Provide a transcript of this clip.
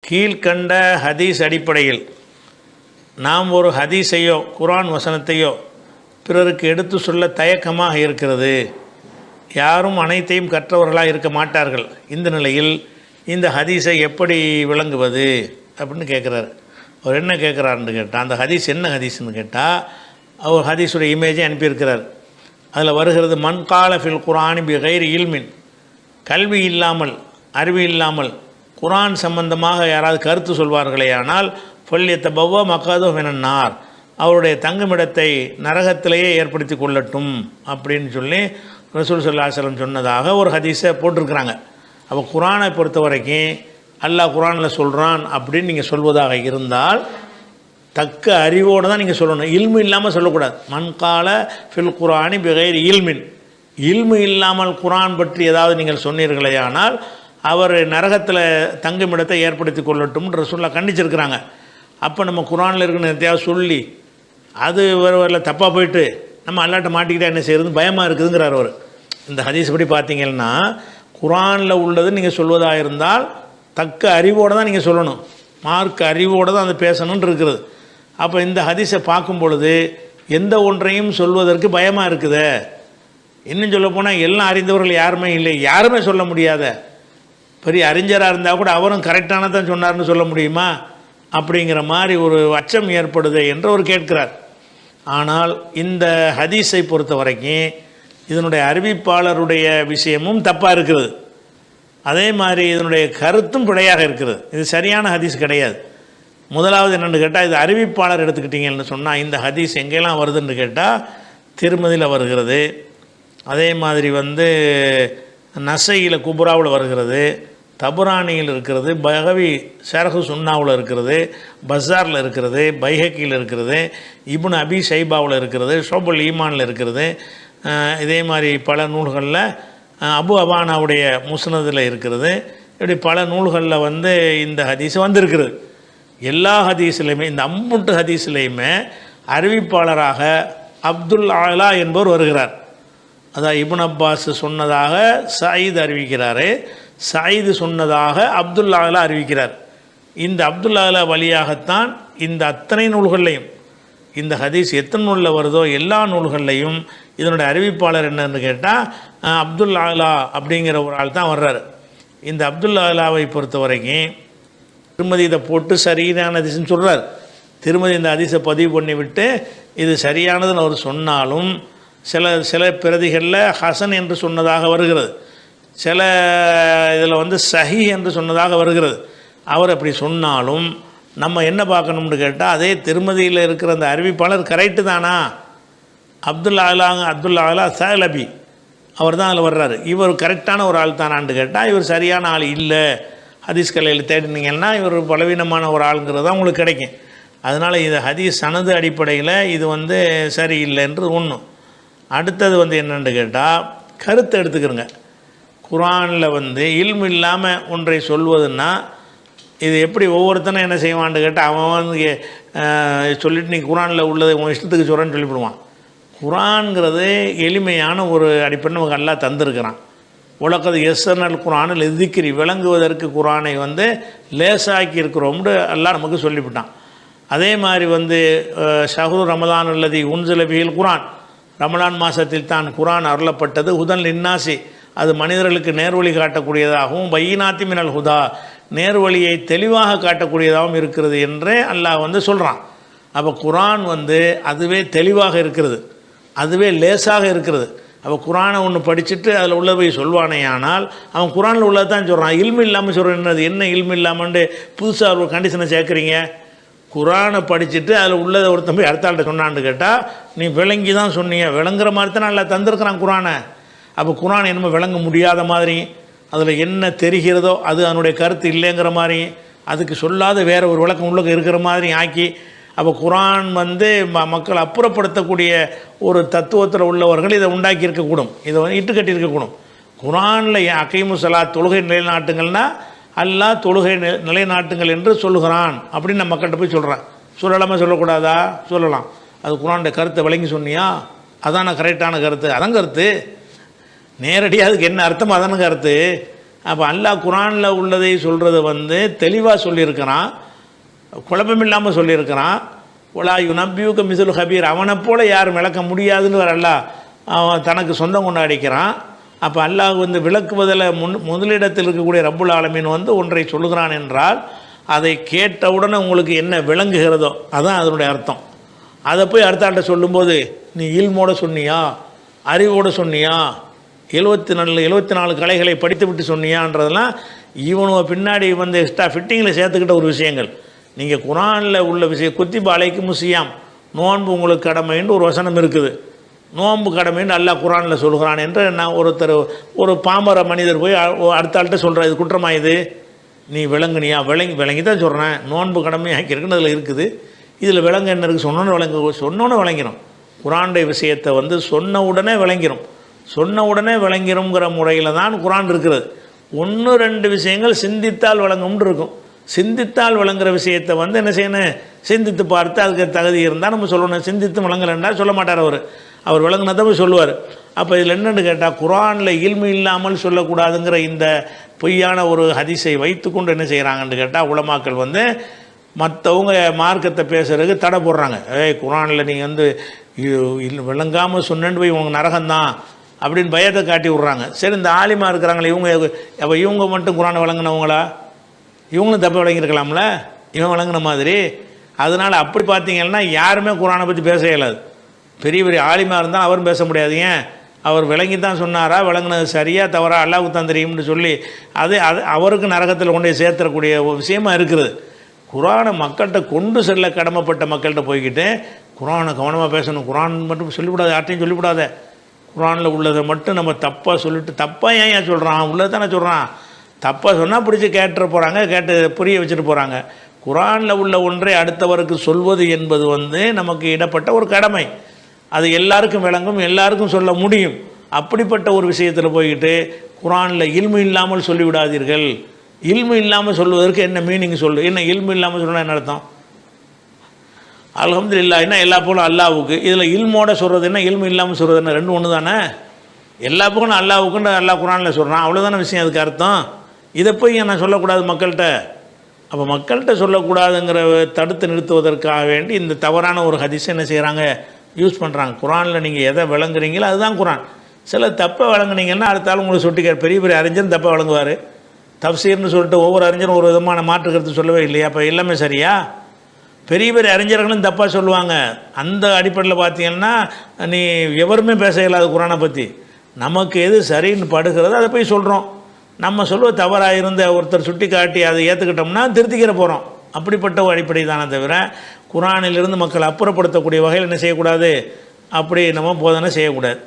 கீழ்கண்ட ஹதீஸ் அடிப்படையில் நாம் ஒரு ஹதீஸையோ குர்ஆன் வசனத்தையோ பிறருக்கு எடுத்து சொல்ல தயக்கமாக இருக்கிறது. யாரும் அனைத்தையும் கற்றவர்களாக இருக்க மாட்டார்கள். இந்த நிலையில் இந்த ஹதீஸை எப்படி விளங்குவது அப்படின்னு கேட்குறாரு. அவர் என்ன கேட்குறாருன்னு கேட்டால், அந்த ஹதீஸ் என்ன ஹதீஸ்ன்னு கேட்டால், அவர் ஹதீஸுடைய இமேஜை அனுப்பியிருக்கிறார். அதில் வருகிறது, மன் கால ஃபில் குர்ஆனி பி கைரி இல்மின், கல்வி இல்லாமல் அறிவு இல்லாமல் குர்ஆன் சம்பந்தமாக யாராவது கருத்து சொல்வார்களே ஆனால் ஃபல்யத்தபவ்வா மக்அதஹு மினன்னார், அவருடைய தங்குமிடத்தை நரகத்திலேயே ஏற்படுத்தி கொள்ளட்டும் அப்படின்னு சொல்லி ரசூல் ஸல்லல்லாஹு அலைஹி வஸல்லம் சொன்னதாக ஒரு ஹதீஸை போட்டிருக்கிறாங்க. அப்போ குர்ஆனை பொறுத்த வரைக்கும் அல்லாஹ் குர்ஆனில் சொல்கிறான் அப்படின்னு நீங்கள் சொல்வதாக இருந்தால் தக்க அறிவோடு தான் நீங்கள் சொல்லணும். இல்மு இல்லாமல் சொல்லக்கூடாது. மன்கால ஃபில் குர்ஆனி பிகைரி இல்மின், இல்மு இல்லாமல் குர்ஆன் பற்றி ஏதாவது நீங்கள் சொன்னீர்களே ஆனால் அவர் நரகத்தில் தங்குமிடத்தை ஏற்படுத்தி கொள்ளட்டும்னு ரசூலுல்லாஹ் கண்டிச்சிருக்கிறாங்க. அப்போ நம்ம குர்ஆனில் இருக்குன்னு எதையாவது சொல்லி அது வரல தப்பாக போயிட்டு நம்ம அல்லாட்ட மாட்டிக்கிட்டால் என்ன செய்கிறது பயமாக இருக்குதுங்கிறார் அவர். இந்த ஹதீஸ் படி பார்த்தீங்கன்னா குர்ஆனில் உள்ளது நீங்கள் சொல்வதாக இருந்தால் தக்க அறிவோடு தான் நீங்கள் சொல்லணும், மார்க் அறிவோடு தான் அது பேசணுன்னு இருக்கிறது. அப்போ இந்த ஹதீஸை பார்க்கும் பொழுது எந்த ஒன்றையும் சொல்வதற்கு பயமாக இருக்குது. இன்னும் சொல்ல போனால் எல்லாம் அறிந்தவர்கள் யாருமே இல்லை, யாருமே சொல்ல முடியாத பெரிய அறிஞராக இருந்தால் கூட அவரும் கரெக்டானதான் சொன்னார்னு சொல்ல முடியுமா அப்படிங்கிற மாதிரி ஒரு அச்சம் ஏற்படுது என்று அவர் கேட்கிறார். ஆனால் இந்த ஹதீஸை பொறுத்த வரைக்கும் இதனுடைய அறிவிப்பாளருடைய விஷயமும் தப்பாக இருக்கிறது, அதே மாதிரி இதனுடைய கருத்தும் பிழையாக இருக்கிறது. இது சரியான ஹதீஸ் கிடையாது. முதலாவது என்னென்னு கேட்டால், இது அறிவிப்பாளர் எடுத்துக்கிட்டீங்கன்னு சொன்னால் இந்த ஹதீஸ் எங்கெல்லாம் வருதுன்னு கேட்டால் திருமதியில் வருகிறது, அதே மாதிரி நசையில் குபுராவில் வருகிறது, தபுரானியில் இருக்கிறது, பகவி ஷரஹு சுன்னாவில் இருக்கிறது, பஸாரில் இருக்கிறது, பைஹக்கியில் இருக்கிறது, இப்னு அபி ஷைபாவில் இருக்கிறது, ஷோபுல் ஈமானில் இருக்கிறது. இதே மாதிரி பல நூல்களில் அபு அவானாவுடைய முஸ்னதில் இருக்கிறது. இப்படி பல நூல்களில் இந்த ஹதீஸ் வந்திருக்கிறது. எல்லா ஹதீஸ்லையுமே இந்த அம்புட்டு ஹதீஸ்லையுமே அறிவிப்பாளராக அப்துல் ஆலா என்பவர் வருகிறார். அதான் இப்னு அப்பாஸ் சொன்னதாக சயீத் அறிவிக்கிறார், சயீது சொன்னதாக அப்துல் ஆலா அறிவிக்கிறார். இந்த அப்துல் ஆலா வழியாகத்தான் இந்த அத்தனை நூல்கள்லையும் இந்த ஹதீஸ் எத்தனை நூலில் வருதோ எல்லா நூல்கள்லையும் இதனுடைய அறிவிப்பாளர் என்னன்னு கேட்டால் அப்துல் ஆலா அப்படிங்கிற ஒரு ஆள் தான் வர்றார். இந்த அப்துல் ஆலாவை பொறுத்த வரைக்கும் திருமதி இதை போட்டு சரியான ஹதீஸ்ன்னு சொல்கிறார். திருமதி இந்த ஹதீஸை பதிவு பண்ணி விட்டு இது சரியானதுன்னு அவர் சொன்னாலும் சில பிரதிகளில் ஹசன் என்று சொன்னதாக வருகிறது, சில இதில் சஹி என்று சொன்னதாக வருகிறது. அவர் அப்படி சொன்னாலும் நம்ம என்ன பார்க்கணும்னு கேட்டால், அதே திருமதியில் இருக்கிற அந்த அறிவிப்பாளர் கரெக்டு தானா? அப்துல் ஆலா சலபி அவர் தான் அதில் வர்றாரு. இவர் கரெக்டான ஒரு ஆள் தானான்னு கேட்டால் இவர் சரியான ஆள் இல்லை. ஹதீஸ் கலையில் தேடினீங்கன்னா இவர் பலவீனமான ஒரு ஆளுங்கிறது தான் உங்களுக்கு கிடைக்கும். அதனால் இது ஹதீஸ் சனது அடிப்படையில் இது சரியில்லை என்று ஒன்று. அடுத்தது என்னென்னு கேட்டால், கருத்தை எடுத்துக்கிறங்க. குர்ஆனில் இல்மு இல்லாமல் ஒன்றை சொல்வதுன்னா இது எப்படி ஒவ்வொருத்தனும் என்ன செய்வான்னு கேட்டால் அவன் சொல்லிவிட்டு நீ குர்ஆனில் உள்ளதை உன் இஷ்டத்துக்கு சொல்கிறேன்னு சொல்லிவிடுவான். குர்ஆன்கிறது எளிமையான ஒரு அடிப்படை நமக்கு அல்லாஹ் தந்திருக்கிறான். உலகது எஸ்என்எல் குர்ஆனில் எதிக்கிரி விளங்குவதற்கு குர்ஆனை லேசாக்கி இருக்கிறோம்னு அல்லாஹ் நமக்கு சொல்லிவிட்டான். அதே மாதிரி ஷஹ்ரு ரமலான் அல்லதி உன்சில பிஹில் குர்ஆன், ரமலான் மாதத்தில் தான் குர்ஆன் அருளப்பட்டது. ஹுதன் லின்னாசி, அது மனிதர்களுக்கு நேர்வழி காட்டக்கூடியதாகவும், பையினாத்தி மினல் ஹுதா, நேர்வழியை தெளிவாக காட்டக்கூடியதாகவும் இருக்கிறது என்றே அல்லாஹ் சொல்கிறான். அப்போ குர்ஆன் அதுவே தெளிவாக இருக்கிறது, அதுவே லேசாக இருக்கிறது. அப்போ குர்ஆனை ஒன்று படிச்சுட்டு அதில் உள்ள போய் சொல்வானே ஆனால் அவன் குர்ஆனில் உள்ளது தான் சொல்கிறான். இல்மு இல்லாமல் சொல்கிறேன். என்ன இல்மு இல்லாமன்ட்டு புதுசாக ஒரு கண்டிஷனை சேர்க்குறீங்க? குர்ஆனை படிச்சுட்டு அதில் உள்ளதை ஒருத்தன் போய் அடுத்தாள்கிட்ட சொன்னான்னு கேட்டால் நீ விளங்கி தான் சொன்னீங்க, விளங்குற மாதிரி தான் நல்லா தந்திருக்கிறான் குர்ஆனை. அப்போ குர்ஆன் என்னமோ விளங்க முடியாத மாதிரி, அதில் என்ன தெரிகிறதோ அது அதனுடைய கருத்து இல்லைங்கிற மாதிரி, அதுக்கு சொல்லாத வேறு ஒரு விளக்கம் உள்ளே இருக்கிற மாதிரி ஆக்கி, அப்போ குர்ஆன் மக்கள் அப்புறப்படுத்தக்கூடிய ஒரு தத்துவத்தில் உள்ளவர்கள் இதை உண்டாக்கி இருக்கக்கூடும், இதை இட்டு கட்டியிருக்கக்கூடும். குர்ஆனில் அகைமு ஸலாத், தொழுகை நிலைநாட்டுங்கள்னா அல்லாஹ் தொழுகை நிலைநாட்டுங்கள் என்று சொல்லுகிறான் அப்படின்னு நம்ம மக்கள்கிட்ட போய் சொல்கிறான். சொல்லலாமா சொல்லக்கூடாதா? சொல்லலாம். அது குர்ஆனுடைய கருத்தை விளங்கி சொன்னியா? அதான கரெக்டான கருத்து, அதான் கருத்து. நேரடியாக அதுக்கு என்ன அர்த்தம் அதான கருத்து. அப்போ அல்லாஹ் குரானில் உள்ளதை சொல்கிறது வந்து தெளிவாக சொல்லியிருக்கிறான், குழப்பமில்லாமல் சொல்லியிருக்கிறான். ஒலா யுனப்பியூக்க மிசுல் ஹபீர், அவனை போல் யாரும் விளக்க முடியாதுன்னு வர அல்லாஹ் அவன் தனக்கு சொந்தம் கொண்டாடிக்கிறான். அப்போ அல்லாஹ் வந்து விளக்குவதில் முதலிடத்தில் இருக்கக்கூடிய ரப்புல் ஆலமீன் வந்து ஒன்றை சொல்லுகிறான் என்றால் அதை கேட்டவுடனே உங்களுக்கு என்ன விளங்குகிறதோ அதான் அதனுடைய அர்த்தம். அதை போய் அடுத்தாட்ட சொல்லும்போது நீ இல்மோட சொன்னியா, அறிவோடு சொன்னியா, 74 கலைகளை படித்து விட்டு சொன்னியான்றதெல்லாம் இவனுவ பின்னாடி வந்து எக்ஸ்ட்ரா ஃபிட்டிங்கில் சேர்த்துக்கிட்ட ஒரு விஷயங்கள். நீங்கள் குரானில் உள்ள விஷயம் குத்திப அலைக்கும் முசியாம், நோன்பு உங்களுக்கு கடமைன்னு ஒரு வசனம் இருக்குது. நோன்பு கடமைன்னு அல்லாஹ் குரானில் சொல்கிறான் என்று நான் ஒரு பாமர மனிதர் போய் அடுத்த ஆள்கிட்ட சொல்கிறேன், இது குற்றமா, இது நீ விளங்குனியா? விளங்கி தான் சொல்கிறேன், நோன்பு கடமை ஆக்கியிருக்குன்னு அதில் இருக்குது, இதில் விளங்க என்ன இருக்குது, சொன்னோன்னு விளங்கிடும். குரானுடைய விஷயத்தை வந்து சொன்ன உடனே விளங்கிருங்கிற முறையில் தான் குரான் இருக்கிறது. 1-2 விஷயங்கள் சிந்தித்தால் விளங்கும்னு இருக்கும். சிந்தித்தால் விளங்குற விஷயத்தை வந்து என்ன செய்யணும், சிந்தித்து பார்த்து அதுக்கு தகுதி இருந்தால் நம்ம சொல்லணும். சிந்தித்து விளங்கலைன்னா சொல்ல மாட்டார் அவர் விளங்குனதான் சொல்லுவார். அப்போ இதில் என்னென்னு கேட்டால், குரானில் இல்மு இல்லாமல் சொல்லக்கூடாதுங்கிற இந்த பொய்யான ஒரு ஹதீஸை வைத்துக்கொண்டு என்ன செய்கிறாங்கன்னு கேட்டால், உலமாக்கள் வந்து மற்றவங்க மார்க்கத்தை பேசுகிறதுக்கு தடை போடுறாங்க. குரானில் நீங்கள் வந்து விளங்காமல் சொன்னேன்னு போய் இவங்க நரகம்தான் அப்படின்னு பயத்தை காட்டி விட்றாங்க. சரி, இந்த ஆலிமா இருக்கிறாங்களே இவங்க மட்டும் குரானை விளங்கினவங்களா? இவங்களும் தப்பை விளங்கியிருக்கலாம்ல, இவன் விளங்கின மாதிரி. அதனால் அப்படி பார்த்தீங்கன்னா யாருமே குரானை பற்றி பேச இயலாது. பெரிய ஆலிமா இருந்தால் அவரும் பேச முடியாது. ஏன், அவர் விளங்கி தான் சொன்னாரா, விளங்கினது சரியா தவறா அல்லாஹ்வுக்கு தான் தெரியும்னு சொல்லி அது அவருக்கு நரகத்தில் கொண்டு போய் சேர்த்துறக்கூடிய விஷயமா இருக்கிறது. குரானை மக்கள்கிட்ட கொண்டு செல்ல கடமைப்பட்ட மக்கள்கிட்ட போய்கிட்டு குரானை கவனமாக பேசணும், குரான் மட்டும் சொல்லிவிடாது, யார்ட்டையும் சொல்லிவிடாத, குரானில் உள்ளதை மட்டும் நம்ம தப்பாக சொல்லிட்டு, தப்பாக ஏன் சொல்கிறான், உள்ளதை தானே சொல்கிறான், தப்பாக சொன்னால் பிடிச்சி கேட்டு போகிறாங்க, கேட்டு புரிய வச்சுட்டு போகிறாங்க. குரானில் உள்ள ஒன்றை அடுத்தவருக்கு சொல்வது என்பது வந்து நமக்கு இடப்பட்ட ஒரு கடமை. அது எல்லாருக்கும் விளங்கும், எல்லாருக்கும் சொல்ல முடியும். அப்படிப்பட்ட ஒரு விஷயத்தில் போய்கிட்டு குரானில் இல்மு இல்லாமல் சொல்லிவிடாதீர்கள். இல்மு இல்லாமல் சொல்வதற்கு என்ன மீனிங் சொல்லு, என்ன இல்மு இல்லாமல் சொன்னால் என்ன அர்த்தம்? அல்ஹம்துலில்லாஹ் என்ன எல்லா போலும் அல்லாஹ்வுக்கு, இதில் இல்மோட சொல்கிறது என்ன, இல்மு இல்லாமல் சொல்கிறது என்ன, ரெண்டும் ஒன்று தானே. எல்லா பக்கம் அல்லாஹ்வுக்குன்னு அல்லாஹ் குரானில் சொல்கிறான், அவ்வளோதானே விஷயம். அதுக்கு அர்த்தம் இதை போய் நான் சொல்லக்கூடாது மக்கள்கிட்ட. அப்போ மக்கள்கிட்ட சொல்லக்கூடாதுங்கிற தடுத்து நிறுத்துவதற்காக வேண்டி இந்த தவறான ஒரு ஹதீஸை என்ன செய்கிறாங்க, யூஸ் பண்ணுறாங்க. குரானில் நீங்கள் எதை விளங்குறீங்களோ அதுதான் குரான். சில தப்பை விளங்குனீங்கன்னா அடுத்தாலும் உங்களுக்கு சுட்டிக்கார். பெரிய அறிஞர் தப்பை விளங்குவார். தப்சீர்னு சொல்லிட்டு ஒவ்வொரு அறிஞரும் ஒரு விதமான மாற்று கருத்து சொல்லவே இல்லையா? அப்போ எல்லாமே சரியா? பெரிய அறிஞர்களும் தப்பாக சொல்லுவாங்க. அந்த அடிப்படையில் பார்த்தீங்கன்னா நீ எவருமே பேச இயலாது குரானை பற்றி. நமக்கு எது சரின்னு படுகிறதோ அதை போய் சொல்கிறோம். நம்ம சொல்லுவது தவறாக இருந்த ஒருத்தர் சுட்டி காட்டி அதை ஏற்றுக்கிட்டோம்னா திருத்திக்கிற போகிறோம். அப்படிப்பட்ட ஒரு அடிப்படை தானே தவிர குரானிலிருந்து மக்கள் அப்புறப்படுத்தக்கூடிய வகையில் என்ன செய்யக்கூடாது, அப்படி நம்ம போதனை செய்யக்கூடாது.